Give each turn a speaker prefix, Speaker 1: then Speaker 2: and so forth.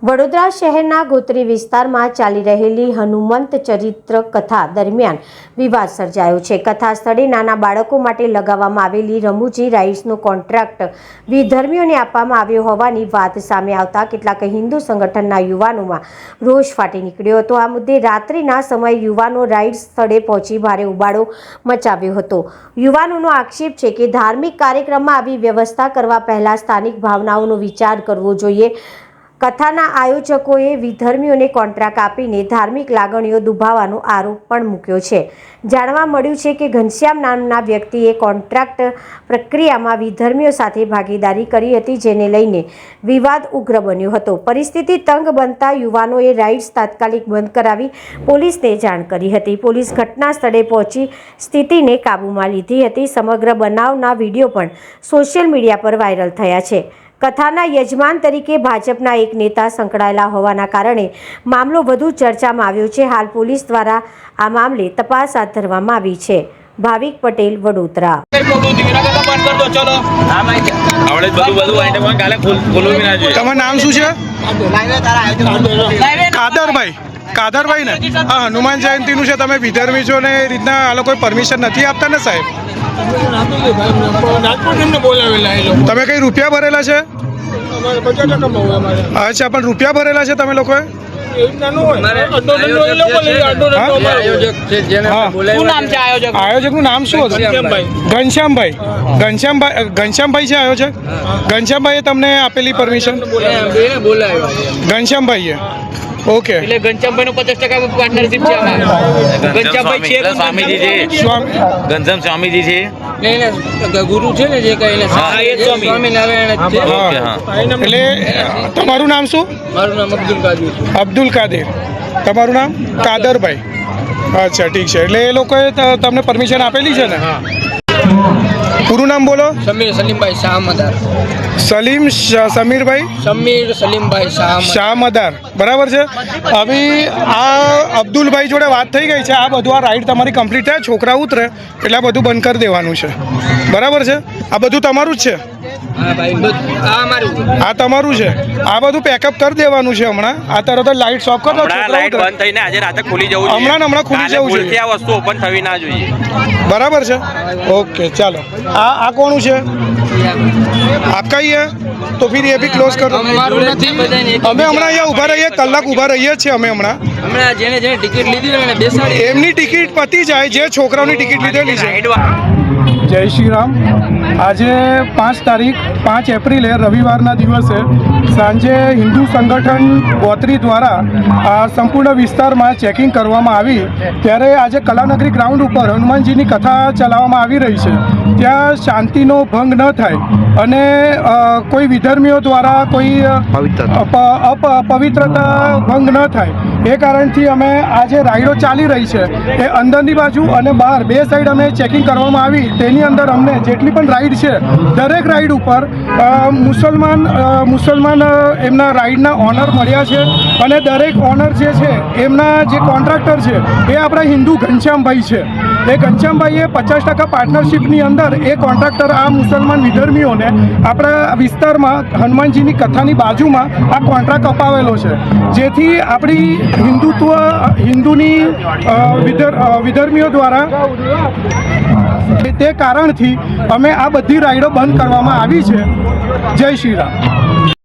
Speaker 1: વડોદરા શહેરના ગોત્રી વિસ્તારમાં ચાલી રહેલી હનુમંત ચરિત્ર કથા દરમિયાન વિવાદ સર્જાયો છે। કથા સ્થળે નાના બાળકો માટે લગાવવામાં આવેલી રમૂજી રાઇડ્સનો કોન્ટ્રાક્ટ વિધર્મીઓને આપવામાં આવ્યો હોવાની વાત સામે આવતા કેટલાક હિન્દુ સંગઠનના યુવાનોમાં રોષ ફાટી નીકળ્યો હતો। આ મુદ્દે રાત્રિના સમયે યુવાનો રાઇડ્સ સ્થળે પહોંચી ભારે ઉબાળો મચાવ્યો હતો। યુવાનોનો આક્ષેપ છે કે ધાર્મિક કાર્યક્રમમાં આવી વ્યવસ્થા કરવા પહેલા સ્થાનિક ભાવનાઓનો વિચાર કરવો જોઈએ। કથાના આયોજકોએ વિધર્મીઓને કોન્ટ્રાક્ટ આપીને ધાર્મિક લાગણીઓ દુભાવવાનો આરોપ પણ મૂક્યો છે। જાણવા મળ્યું છે કે ઘનશ્યામ નામના વ્યક્તિએ કોન્ટ્રાક્ટ પ્રક્રિયામાં વિધર્મીઓ સાથે ભાગીદારી કરી હતી, જેને લઈને વિવાદ ઉગ્ર બન્યો હતો। પરિસ્થિતિ તંગ બનતા યુવાનોએ રાઇડ્સ તાત્કાલિક બંધ કરાવી પોલીસને જાણ કરી હતી। પોલીસ ઘટના સ્થળે પહોંચી સ્થિતિને કાબૂમાં લીધી હતી। સમગ્ર બનાવના વિડીયો પણ સોશિયલ મીડિયા પર વાયરલ થયા છે। કથાના યજમાન તરીકે ભાજપના એક નેતા સંકળાયેલા હોવાના કારણે મામલો વધુ ચર્ચામાં આવ્યો છે। હાલ પોલીસ દ્વારા આ મામલે તપાસ હાથ ધરવામાં આવી છે। ભાવિક પટેલ, વડોદરા।
Speaker 2: તમારું નામ શું છે? કાદરભાઈ ને આ હનુમાન જયંતિનું છે, તમે વિધર્મી છો ને એ રીતના આ લોકો પરમિશન નથી આપતા ને સાહેબ? તમે કઈ રૂપિયા ભરેલા છે? અચ્છા, પણ રૂપિયા ભરેલા છે તમે લોકોએ? આયોજકનું નામ શું હતું? ઘનશ્યામભાઈ છે આયોજક? ઘનશ્યામભાઈએ તમને આપેલી પરમિશન? ઘનશ્યામભાઈએ, ઓકે।
Speaker 3: એટલે ઘનશ્યામભાઈ નો 50% પાર્ટનરશિપ છે આમાં। ઘનશ્યામભાઈ છે સ્વામીજી છે, ઘનશ્યામ સ્વામીજી છે, ગુરુ છે ને જે કઈ સ્વામિનારાયણ છે।
Speaker 2: એટલે તમારું નામ શું?
Speaker 3: મારું નામ અબ્દુલ કાદિર।
Speaker 2: અબ્દુલ કાદિર, તમારું નામ? કાદરભાઈ, અચ્છા ઠીક છે। એટલે એ લોકોએ તમને પરમિશન આપેલી છે ને? પૂરું નામ બોલો?
Speaker 3: સમીર સલીમભાઈ શાહમદાર।
Speaker 2: સમીર સલીમભાઈ શાહમદાર, બરાબર છે। હવે આ અબ્દુલભાઈ જોડે વાત થઈ ગઈ છે। આ બધું આ રાઈડ તમારી કમ્પ્લીટ થાય, છોકરા ઉતરે એટલે આ બધું બંધ કરી દેવાનું છે, બરાબર છે? આ બધું તમારું જ છે? આ તમારું છે? આ બધું પેકઅપ કરી દેવાનું છે હમણાં। આ તરત જ લાઈટ ઓફ કરી દો,
Speaker 4: લાઈટ બંધ થઈને આજે રાતે ખુલી જવું છે।
Speaker 2: હમણાં ખુલી જવું છે,
Speaker 4: આ વસ્તુ ઓપન થવી ના જોઈએ,
Speaker 2: બરાબર છે? ઓકે, ચાલો। આ કોનું છે? आपका ही है तो फिर ये भी क्लोज कर दो।
Speaker 3: અમે
Speaker 2: હમણાં અહીંયા ઊભા રહીએ, કલાક ઊભા રહીએ છીએ અમે હમણાં।
Speaker 3: જેને ટિકિટ લીધી હોય એને બેસાડી,
Speaker 2: એમની ટિકિટ પતી જાય, જે છોકરાઓની ટિકિટ લીધેલી છે। જય શ્રી રામ। આજે 5 તારીખ 5 એપ્રિલે રવિવારના દિવસે સાંજે હિન્દુ સંગઠન ગોત્રી દ્વારા આ સંપૂર્ણ વિસ્તારમાં ચેકિંગ કરવામાં આવી, ત્યારે આજે કલાનગરી ગ્રાઉન્ડ ઉપર હનુમાનજીની કથા ચલાવવામાં આવી રહી છે। ત્યાં શાંતિનો ભંગ ન થાય અને કોઈ વિધર્મીઓ દ્વારા કોઈ અપવિત્રતા ભંગ ન થાય એ કારણથી અમે આજે રાઈડો ચાલી રહી છે એ અંદરની બાજુ અને બહાર બે સાઈડ અમે ચેકિંગ કરવામાં આવી। તેની અંદર અમને જેટલી પણ રાઈડ છે દરેક રાઈડ ઉપર મુસલમાન એમના રાઈડના ઓનર મળ્યા છે અને દરેક ઓનર જે છે એમના જે કોન્ટ્રાક્ટર છે એ આપણા હિન્દુ ઘનશ્યામભાઈ છે। એ ઘનશ્યામભાઈએ 50% પાર્ટનરશિપની અંદર એ કોન્ટ્રાક્ટર આ મુસલમાન વિધર્મીઓને આપણા વિસ્તારમાં હનુમાનજીની કથાની બાજુમાં આ કોન્ટ્રાક્ટ અપાવેલો છે, જેથી આપણી હિન્દુની વિધર્મીઓ દ્વારા તે કારણથી અમે આ બધી રાઈડો બંધ કરવામાં આવી છે। જય શ્રી રામ।